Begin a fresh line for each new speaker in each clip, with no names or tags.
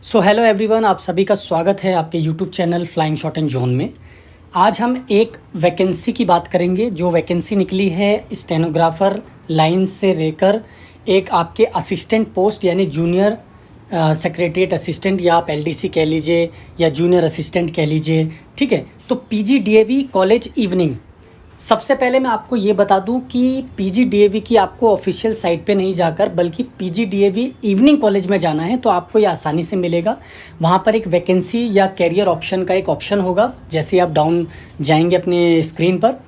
So hello everyone, आप सभी का स्वागत है आपके YouTube channel flying shot and zone में। आज हम एक वैकेंसी की बात करेंगे जो वैकेंसी निकली है स्टेनोग्राफर लाइन से लेकर एक आपके असिस्टेंट पोस्ट यानी जूनियर सेक्रेटरीट असिस्टेंट या आप एलडीसी कह लीजिए या जूनियर असिस्टेंट कह लीजिए। ठीक है, तो पीजीडीएवी कॉलेज इवनिंग। सबसे पहले मैं आपको ये बता दूं कि पीजीडीएवी की आपको ऑफिशियल साइट पे नहीं जाकर बल्कि पीजीडीएवी इवनिंग कॉलेज में जाना है तो आपको ये आसानी से मिलेगा। वहाँ पर एक वैकेंसी या कैरियर ऑप्शन का एक ऑप्शन होगा। जैसे ही आप डाउन जाएंगे अपने स्क्रीन पर,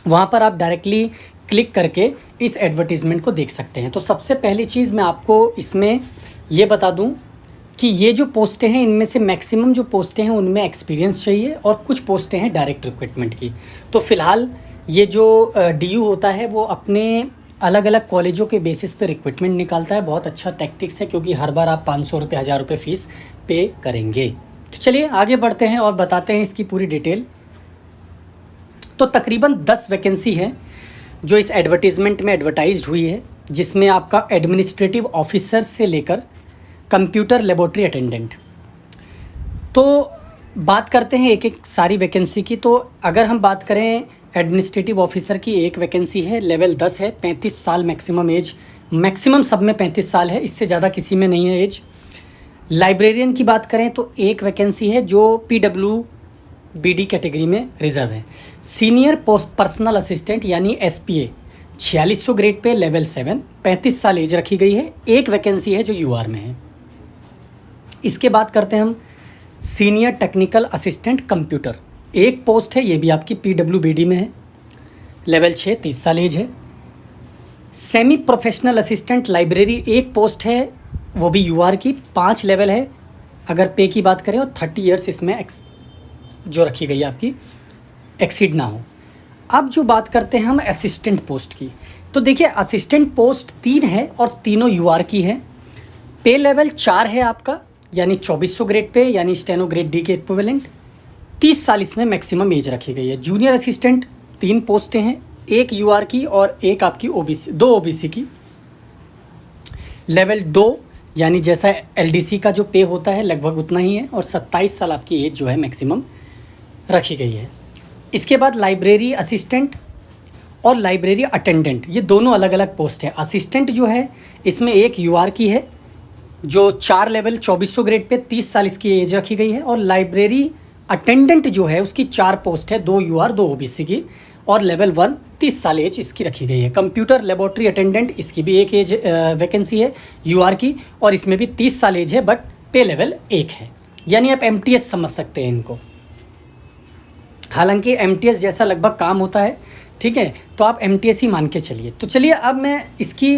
वहाँ पर आप डायरेक्टली क्लिक करके इस एडवर्टीज़मेंट को देख सकते हैं। तो सबसे पहली चीज़ मैं आपको इसमें ये बता दूं कि ये जो पोस्टें हैं इनमें से मैक्सिमम जो पोस्टें हैं उनमें एक्सपीरियंस चाहिए और कुछ पोस्टें हैं डायरेक्ट रिक्रूटमेंट की। तो फ़िलहाल ये जो डीयू होता है वो अपने अलग अलग कॉलेजों के बेसिस पे रिक्रूटमेंट निकालता है। बहुत अच्छा टैक्टिक्स है क्योंकि हर बार आप 500 रुपये 1000 रुपये फ़ीस पे करेंगे। तो चलिए आगे बढ़ते हैं और बताते हैं इसकी पूरी डिटेल। तो तकरीबन 10 वैकेंसी है जो इस एडवर्टीज़मेंट में एडवर्टाइज्ड हुई है, जिसमें आपका एडमिनिस्ट्रेटिव ऑफिसर से लेकर कंप्यूटर लेबोरेटरी अटेंडेंट। तो बात करते हैं एक एक सारी वैकेंसी की। तो अगर हम बात करें एडमिनिस्ट्रेटिव ऑफिसर की, एक वैकेंसी है, लेवल 10 है, 35 साल मैक्सिमम एज, मैक्सिमम सब में 35 साल है, इससे ज़्यादा किसी में नहीं है एज। लाइब्रेरियन की बात करें तो एक वैकेंसी है जो PWBD कैटेगरी में रिजर्व है। सीनियर पोस्ट पर्सनल असिस्टेंट यानी SPA 4600 ग्रेड पे लेवल 7, 35 साल एज रखी गई है। एक वैकेंसी है जो UR में है। इसके बाद करते हैं हम सीनियर टेक्निकल असिस्टेंट कंप्यूटर, एक पोस्ट है, ये भी आपकी PWBD में है, लेवल 6, 30 साल एज है। सेमी प्रोफेशनल असिस्टेंट लाइब्रेरी एक पोस्ट है, वो भी UR की, 5 लेवल है। अगर पे की बात करें और 30 ईयर्स इसमें जो रखी गई है आपकी एक्सीड ना हो। अब जो बात करते हैं हम असिस्टेंट पोस्ट की, तो देखिए असिस्टेंट पोस्ट 3 है और तीनों UR की है। पे लेवल 4 है आपका, यानी 2400 ग्रेड पे, यानी स्टेनो ग्रेड डी के इक्विवेलेंट। 30 साल इसमें मैक्सिमम एज रखी गई है। जूनियर असिस्टेंट 3 पोस्टें हैं, एक UR की और एक आपकी OBC, 2 OBC की। लेवल 2 यानी जैसा LDC का जो पे होता है लगभग उतना ही है और 27 साल आपकी एज जो है मैक्सिमम रखी गई है। इसके बाद लाइब्रेरी असिस्टेंट और लाइब्रेरी अटेंडेंट, ये दोनों अलग अलग पोस्ट हैं। असिस्टेंट जो है इसमें एक UR की है जो 4 लेवल 2400 ग्रेड पे, 30 साल इसकी एज रखी गई है। और लाइब्रेरी अटेंडेंट जो है उसकी 4 पोस्ट है, 2 UR 2 OBC की, और लेवल 1 30 साल एज इसकी रखी गई है। कंप्यूटर लेबोरेटरी अटेंडेंट, इसकी भी एक एज वैकेंसी है UR की और इसमें भी 30 साल एज है, बट पे लेवल 1 है, यानी आप MTS समझ सकते हैं इनको। हालांकि MTS जैसा लगभग काम होता है, ठीक है, तो आप MTS ही मान के चलिए। तो चलिए अब मैं इसकी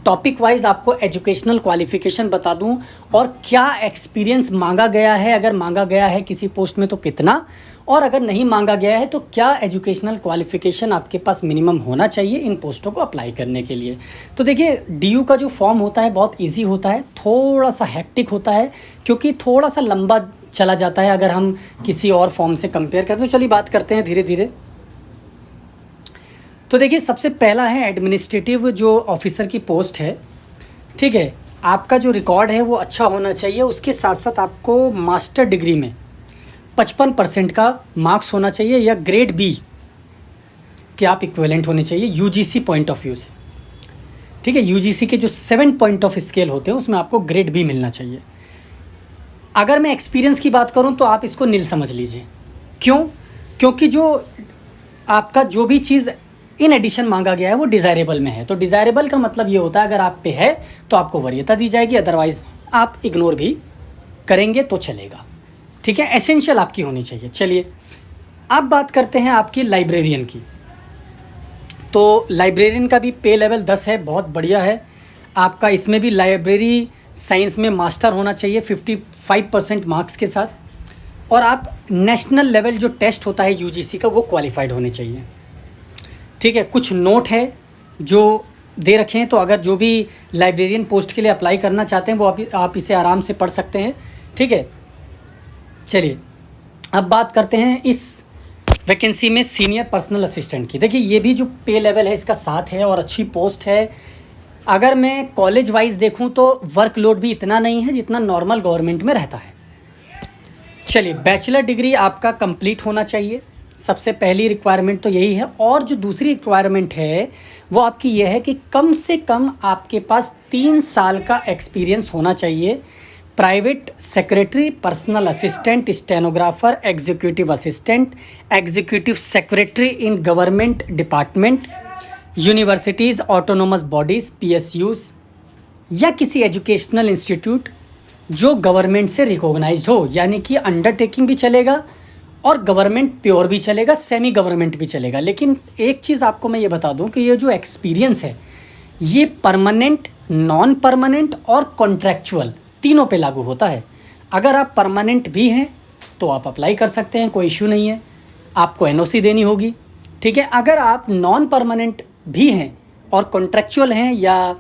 टॉपिक वाइज आपको एजुकेशनल क्वालिफ़िकेशन बता दूं और क्या एक्सपीरियंस मांगा गया है, अगर मांगा गया है किसी पोस्ट में तो कितना, और अगर नहीं मांगा गया है तो क्या एजुकेशनल क्वालिफ़िकेशन आपके पास मिनिमम होना चाहिए इन पोस्टों को अप्लाई करने के लिए। तो देखिए DU का जो फॉर्म होता है बहुत ईजी होता है, थोड़ा सा हेक्टिक होता है क्योंकि थोड़ा सा लंबा चला जाता है अगर हम किसी और फॉर्म से कंपेयर करें। तो चलिए बात करते हैं धीरे धीरे। तो देखिए सबसे पहला है एडमिनिस्ट्रेटिव जो ऑफिसर की पोस्ट है, ठीक है। आपका जो रिकॉर्ड है वो अच्छा होना चाहिए, उसके साथ साथ आपको मास्टर डिग्री में 55% का मार्क्स होना चाहिए या ग्रेड B के आप इक्विवेलेंट होने चाहिए UGC पॉइंट ऑफ व्यू से, ठीक है। UGC के जो 7 पॉइंट ऑफ स्केल होते हैं उसमें आपको ग्रेड B मिलना चाहिए। अगर मैं एक्सपीरियंस की बात करूं तो आप इसको नील समझ लीजिए। क्यों? क्योंकि जो आपका जो भी चीज़ इन एडिशन मांगा गया है वो डिज़ायरेबल में है। तो डिज़ायरेबल का मतलब ये होता है अगर आप पे है तो आपको वरीयता दी जाएगी, अदरवाइज़ आप इग्नोर भी करेंगे तो चलेगा, ठीक है। एसेंशियल आपकी होनी चाहिए। चलिए अब बात करते हैं आपकी लाइब्रेरियन की। तो लाइब्रेरियन का भी पे लेवल 10 है, बहुत बढ़िया है आपका। इसमें भी लाइब्रेरी साइंस में मास्टर होना चाहिए 55% मार्क्स के साथ, और आप नेशनल लेवल जो टेस्ट होता है UGC का वो क्वालिफाइड होने चाहिए, ठीक है। कुछ नोट है जो दे रखे हैं, तो अगर जो भी लाइब्रेरियन पोस्ट के लिए अप्लाई करना चाहते हैं वो आप इसे आराम से पढ़ सकते हैं, ठीक है। चलिए अब बात करते हैं इस वैकेंसी में सीनियर पर्सनल असिस्टेंट की। देखिए ये भी जो पे लेवल है इसका 7 है और अच्छी पोस्ट है। अगर मैं कॉलेज वाइज देखूं तो वर्कलोड भी इतना नहीं है जितना नॉर्मल गवर्नमेंट में रहता है। चलिए, बैचलर डिग्री आपका कंप्लीट होना चाहिए, सबसे पहली रिक्वायरमेंट तो यही है। और जो दूसरी रिक्वायरमेंट है वो आपकी यह है कि कम से कम आपके पास 3 साल का एक्सपीरियंस होना चाहिए। Private secretary, personal assistant, stenographer, executive assistant, executive secretary in government department, universities, autonomous bodies, PSUs या किसी एजुकेशनल इंस्टीट्यूट जो गवर्नमेंट से रिकॉग्नाइज्ड हो, यानी कि अंडरटेकिंग भी चलेगा और गवर्नमेंट प्योर भी चलेगा, सेमी गवर्नमेंट भी चलेगा। लेकिन एक चीज़ आपको मैं ये बता दूं कि ये जो एक्सपीरियंस है ये परमानेंट, नॉन परमानेंट और कॉन्ट्रैक्चुअल तीनों पे लागू होता है। अगर आप परमानेंट भी हैं तो आप अप्लाई कर सकते हैं, कोई इशू नहीं है, आपको एनओसी देनी होगी, ठीक है। अगर आप नॉन परमानेंट भी हैं और कॉन्ट्रैक्चुअल हैं या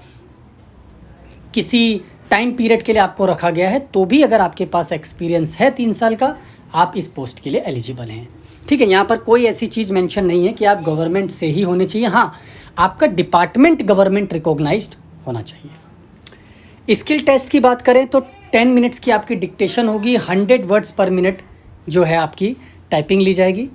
किसी टाइम पीरियड के लिए आपको रखा गया है तो भी अगर आपके पास एक्सपीरियंस है 3 साल का, आप इस पोस्ट के लिए एलिजिबल हैं, ठीक है। यहाँ पर कोई ऐसी चीज़ मेंशन नहीं है कि आप गवर्नमेंट से ही होने चाहिए। हाँ, आपका डिपार्टमेंट गवर्नमेंट रिकॉग्नाइज्ड होना चाहिए। स्किल टेस्ट की बात करें तो 10 मिनट्स की आपकी डिक्टेशन होगी, 100 वर्ड्स पर मिनट जो है आपकी टाइपिंग ली जाएगी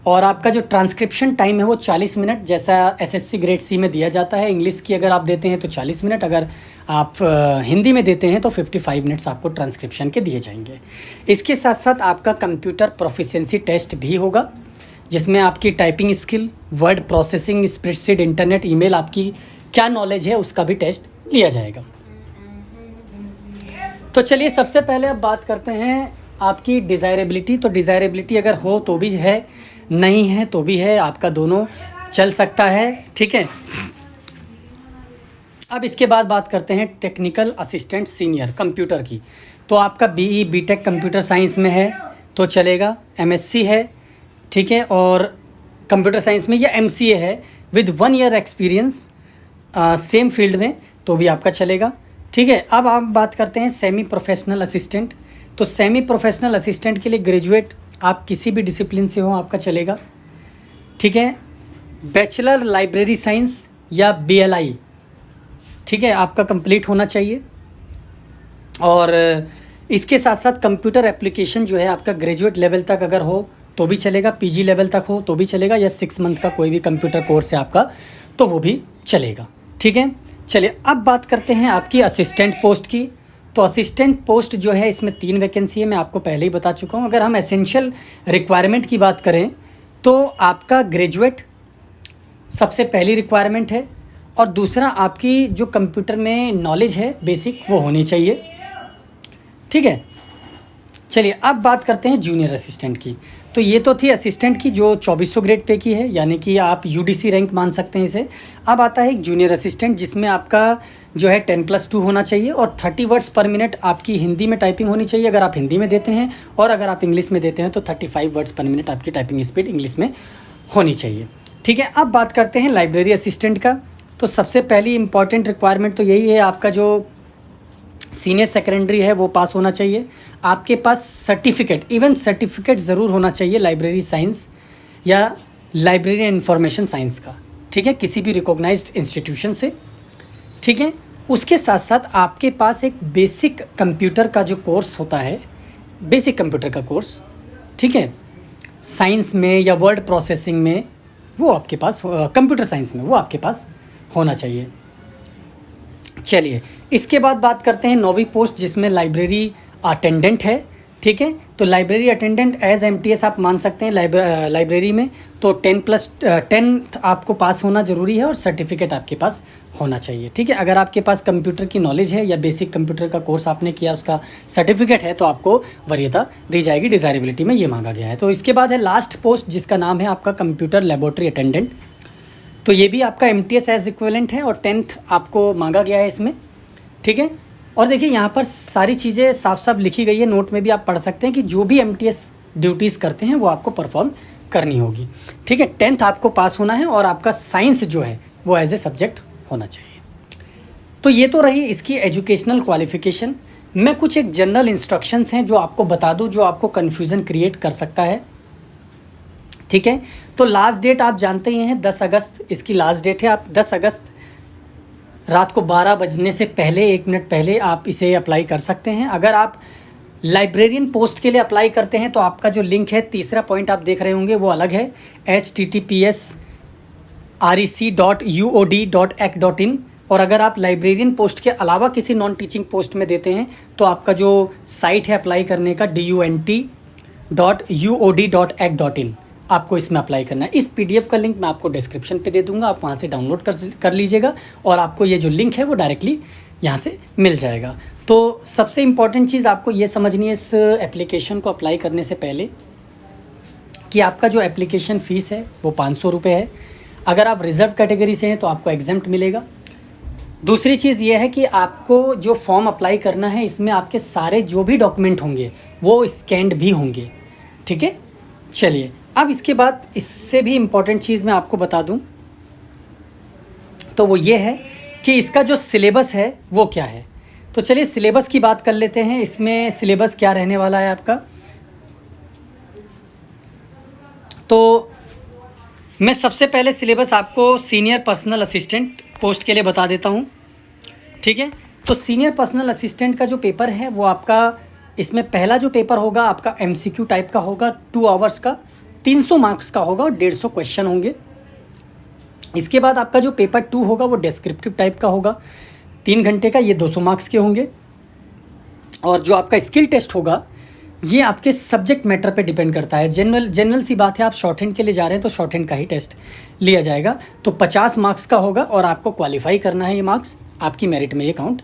और आपका जो ट्रांसक्रिप्शन टाइम है वो 40 मिनट जैसा एसएससी ग्रेड सी में दिया जाता है। इंग्लिश की अगर आप देते हैं तो 40 मिनट, अगर आप हिंदी में देते हैं तो 55 मिनट्स आपको ट्रांसक्रिप्शन के दिए जाएंगे। इसके साथ साथ आपका कंप्यूटर प्रोफिशिएंसी टेस्ट भी होगा जिसमें आपकी typing skill, word processing, spreadsheet, internet, email, आपकी क्या नॉलेज है उसका भी टेस्ट लिया जाएगा। तो चलिए सबसे पहले अब बात करते हैं आपकी डिज़ायरेबिलिटी। तो डिज़ायरेबिलिटी अगर हो तो भी है, नहीं है तो भी है, आपका दोनों चल सकता है, ठीक है। अब इसके बाद बात करते हैं टेक्निकल असिस्टेंट सीनियर कंप्यूटर की। तो आपका बीई बीटेक कंप्यूटर साइंस में है तो चलेगा, एमएससी है, ठीक है, और कंप्यूटर साइंस में या एमसीए है with 1 year experience same field में तो भी आपका चलेगा, ठीक है। अब आप बात करते हैं सेमी प्रोफेशनल असिस्टेंट। तो सेमी प्रोफेशनल असिस्टेंट के लिए ग्रेजुएट आप किसी भी डिसिप्लिन से हो आपका चलेगा, ठीक है। बैचलर लाइब्रेरी साइंस या बीएलआई, ठीक है, आपका कंप्लीट होना चाहिए। और इसके साथ साथ कंप्यूटर एप्लीकेशन जो है आपका ग्रेजुएट लेवल तक अगर हो तो भी चलेगा, पीजी लेवल तक हो तो भी चलेगा, या 6 मंथ का कोई भी कंप्यूटर कोर्स है आपका तो वो भी चलेगा, ठीक है। चलिए अब बात करते हैं आपकी असिस्टेंट पोस्ट की। तो असिस्टेंट पोस्ट जो है इसमें 3 वैकेंसी है, मैं आपको पहले ही बता चुका हूँ। अगर हम एसेंशियल रिक्वायरमेंट की बात करें तो आपका ग्रेजुएट सबसे पहली रिक्वायरमेंट है और दूसरा आपकी जो कंप्यूटर में नॉलेज है बेसिक वो होनी चाहिए, ठीक है। चलिए अब बात करते हैं जूनियर असिस्टेंट की। तो ये तो थी असिस्टेंट की जो 2400 ग्रेड पे की है, यानी कि आप यूडीसी रैंक मान सकते हैं इसे। अब आता है एक जूनियर असिस्टेंट जिसमें आपका जो है 10+2 होना चाहिए और 30 वर्ड्स पर मिनट आपकी हिंदी में टाइपिंग होनी चाहिए अगर आप हिंदी में देते हैं, और अगर आप इंग्लिश में देते हैं तो 35 वर्ड्स पर मिनट आपकी टाइपिंग स्पीड इंग्लिश में होनी चाहिए, ठीक है। अब बात करते हैं लाइब्रेरी असिस्टेंट का। तो सबसे पहली इंपॉर्टेंट रिक्वायरमेंट तो यही है, आपका जो सीनियर सेकेंडरी है वो पास होना चाहिए, आपके पास सर्टिफिकेट, इवन सर्टिफिकेट ज़रूर होना चाहिए लाइब्रेरी साइंस या लाइब्रेरी इंफॉर्मेशन साइंस का, ठीक है, किसी भी रिकॉग्नाइज्ड इंस्टीट्यूशन से, ठीक है। उसके साथ साथ आपके पास एक बेसिक कंप्यूटर का जो कोर्स होता है, बेसिक कंप्यूटर का कोर्स, ठीक है, साइंस में या वर्ड प्रोसेसिंग में वो आपके पास, कंप्यूटर साइंस में वो आपके पास होना चाहिए। चलिए इसके बाद बात करते हैं 9वीं पोस्ट जिसमें लाइब्रेरी अटेंडेंट है, ठीक है। तो लाइब्रेरी अटेंडेंट एज एमटीएस आप मान सकते हैं लाइब्रेरी में। तो 10 आपको पास होना ज़रूरी है और सर्टिफिकेट आपके पास होना चाहिए, ठीक है। अगर आपके पास कंप्यूटर की नॉलेज है या बेसिक कंप्यूटर का कोर्स आपने किया उसका सर्टिफिकेट है तो आपको वरीयता दी जाएगी, डिज़ायरेबिलिटी में ये मांगा गया है। तो इसके बाद है लास्ट पोस्ट जिसका नाम है आपका कंप्यूटर लेबोरेटरी अटेंडेंट। तो ये भी आपका एमटीएस एज इक्विवेलेंट है और 10th आपको मांगा गया है इसमें, ठीक है। और देखिए यहाँ पर सारी चीज़ें साफ साफ लिखी गई है, नोट में भी आप पढ़ सकते हैं कि जो भी एमटीएस ड्यूटीज़ करते हैं वो आपको परफॉर्म करनी होगी, ठीक है। 10th आपको पास होना है और आपका साइंस जो है वो एज ए सब्जेक्ट होना चाहिए। तो ये तो रही इसकी एजुकेशनल क्वालिफ़िकेशन। मैं कुछ एक जनरल इंस्ट्रक्शंस हैं जो आपको बता दूँ जो आपको कन्फ्यूज़न क्रिएट कर सकता है, ठीक है। तो लास्ट डेट आप जानते ही हैं 10 अगस्त इसकी लास्ट डेट है। आप 10 अगस्त रात को 12 बजने से पहले 1 मिनट पहले आप इसे अप्लाई कर सकते हैं। अगर आप लाइब्रेरियन पोस्ट के लिए अप्लाई करते हैं तो आपका जो लिंक है, तीसरा पॉइंट आप देख रहे होंगे, वो अलग है, https://rec.uod.ac.in। और अगर आप लाइब्रेरियन पोस्ट के अलावा किसी नॉन टीचिंग पोस्ट में देते हैं तो आपका जो साइट है अप्लाई करने का, dunt.uod.ac.in, आपको इसमें अप्लाई करना है। इस पीडीएफ का लिंक मैं आपको डिस्क्रिप्शन पे दे दूंगा, आप वहाँ से डाउनलोड कर लीजिएगा और आपको ये जो लिंक है वो डायरेक्टली यहाँ से मिल जाएगा। तो सबसे इम्पॉर्टेंट चीज़ आपको ये समझनी है इस एप्लीकेशन को अप्लाई करने से पहले कि आपका जो एप्लीकेशन फ़ीस है वो 500 रुपये है। अगर आप रिज़र्व कैटेगरी से हैं तो आपको एग्जेम्प्ट मिलेगा। दूसरी चीज़ ये है कि आपको जो फॉर्म अप्लाई करना है इसमें आपके सारे जो भी डॉक्यूमेंट होंगे वो स्कैन्ड भी होंगे, ठीक है। चलिए, अब इसके बाद इससे भी इम्पॉर्टेंट चीज़ मैं आपको बता दूं तो वो ये है कि इसका जो सिलेबस है वो क्या है। तो चलिए सिलेबस की बात कर लेते हैं। इसमें सिलेबस क्या रहने वाला है आपका, तो मैं सबसे पहले सिलेबस आपको सीनियर पर्सनल असिस्टेंट पोस्ट के लिए बता देता हूँ, ठीक है। तो सीनियर पर्सनल असिस्टेंट का जो पेपर है वो आपका, इसमें पहला जो पेपर होगा आपका एमसीक्यू टाइप का होगा, 2 आवर्स का, 300 मार्क्स का होगा और 150 क्वेश्चन होंगे। इसके बाद आपका जो पेपर 2 होगा वो डिस्क्रिप्टिव टाइप का होगा, 3 घंटे का, ये 200 मार्क्स के होंगे। और जो आपका स्किल टेस्ट होगा ये आपके सब्जेक्ट मैटर पे डिपेंड करता है। जनरल सी बात है, आप शॉर्ट हैंड के लिए जा रहे हैं तो शॉर्ट हैंड का ही टेस्ट लिया जाएगा। तो 50 मार्क्स का होगा और आपको क्वालिफाई करना है, ये मार्क्स आपकी मेरिट में ये काउंट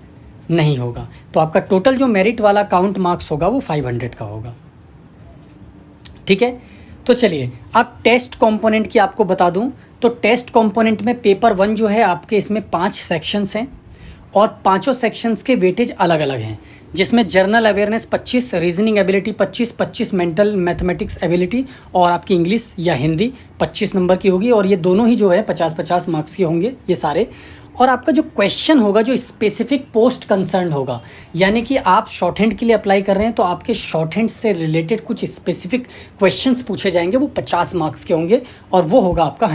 नहीं होगा। तो आपका टोटल जो मेरिट वाला काउंट मार्क्स होगा वो 500 का होगा, ठीक है। तो चलिए अब टेस्ट कंपोनेंट की आपको बता दूं तो टेस्ट कंपोनेंट में पेपर 1 जो है आपके, इसमें 5 सेक्शंस हैं और पांचों सेक्शंस के वेटेज अलग अलग हैं, जिसमें journal awareness 25, reasoning ability 25 mental mathematics ability और आपकी इंग्लिश या हिंदी 25 नंबर की होगी। और ये दोनों ही जो है 50-50 मार्क्स के होंगे ये सारे। और आपका जो क्वेश्चन होगा जो स्पेसिफिक पोस्ट कंसर्न होगा, यानी कि आप शॉर्ट हैंड के लिए अप्लाई कर रहे हैं तो आपके शॉर्ट हैंड से रिलेटेड कुछ स्पेसिफिक क्वेश्चंस पूछे जाएंगे, वो 50 मार्क्स के होंगे और वो होगा आपका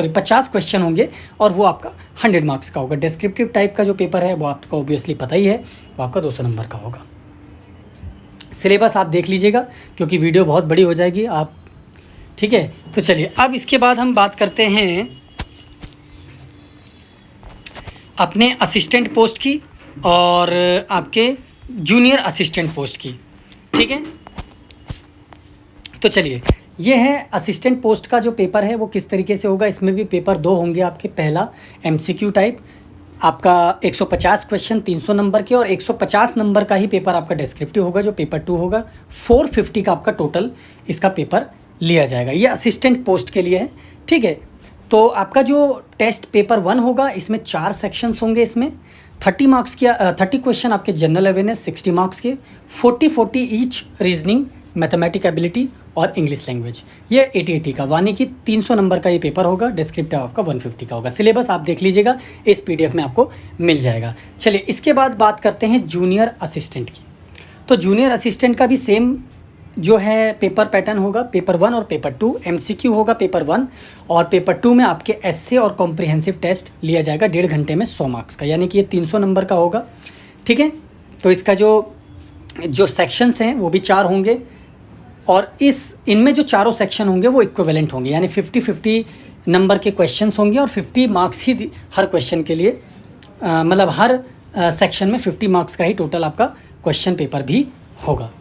50 क्वेश्चन होंगे और वो आपका 100 मार्क्स का होगा। डिस्क्रिप्टिव टाइप का जो पेपर है वो आपको ऑब्वियसली पता ही है, वो आपका 200 नंबर का होगा। सिलेबस आप देख लीजिएगा क्योंकि वीडियो बहुत बड़ी हो जाएगी आप, ठीक है। तो चलिए अब इसके बाद हम बात करते हैं अपने असिस्टेंट पोस्ट की और आपके जूनियर असिस्टेंट पोस्ट की, ठीक है। तो चलिए, ये है असिस्टेंट पोस्ट का जो पेपर है वो किस तरीके से होगा। इसमें भी पेपर 2 होंगे आपके। पहला एमसीक्यू टाइप आपका 150 क्वेश्चन 300 नंबर के और 150 नंबर का ही पेपर आपका डिस्क्रिप्टिव होगा जो पेपर 2 होगा। 450 का आपका टोटल इसका पेपर लिया जाएगा। ये असिस्टेंट पोस्ट के लिए है, ठीक है। तो आपका जो टेस्ट पेपर 1 होगा इसमें 4 सेक्शंस होंगे। इसमें 30 मार्क्स की 30 क्वेश्चन आपके जनरल अवेयरनेस 60 मार्क्स के, 40 ईच रीजनिंग, मैथमेटिक एबिलिटी और इंग्लिश लैंग्वेज, ये 80 का, वानी कि 300 नंबर का ये पेपर होगा। डिस्क्रिप्टिव आपका 150 का होगा। सिलेबस आप देख लीजिएगा, इस पीडीएफ में आपको मिल जाएगा। चलिए इसके बाद बात करते हैं जूनियर असिस्टेंट की। तो जूनियर असिस्टेंट का भी सेम जो है पेपर पैटर्न होगा। पेपर 1 और पेपर 2 एमसीक्यू होगा पेपर 1 और पेपर 2 में आपके एस्से और कॉम्प्रिहेंसिव टेस्ट लिया जाएगा 1.5 घंटे में 100 मार्क्स का, यानी कि ये 300 नंबर का होगा, ठीक है। तो इसका जो सेक्शंस हैं वो भी 4 होंगे और इनमें जो चारों सेक्शन होंगे वो इक्विवेलेंट होंगे, यानी 50-50 नंबर के क्वेश्चंस होंगे और 50 मार्क्स ही हर क्वेश्चन के लिए, मतलब हर सेक्शन में 50 मार्क्स का ही टोटल आपका क्वेश्चन पेपर भी होगा,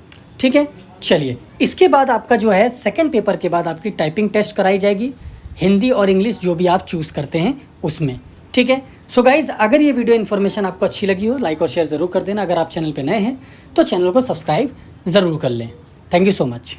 ठीक है। चलिए इसके बाद आपका जो है सेकंड पेपर के बाद आपकी टाइपिंग टेस्ट कराई जाएगी, हिंदी और इंग्लिश जो भी आप चूज़ करते हैं उसमें, ठीक है। सो गाइज़, अगर ये वीडियो इन्फॉर्मेशन आपको अच्छी लगी हो लाइक और शेयर ज़रूर कर देना। अगर आप चैनल पे नए हैं तो चैनल को सब्सक्राइब ज़रूर कर लें। Thank you so much.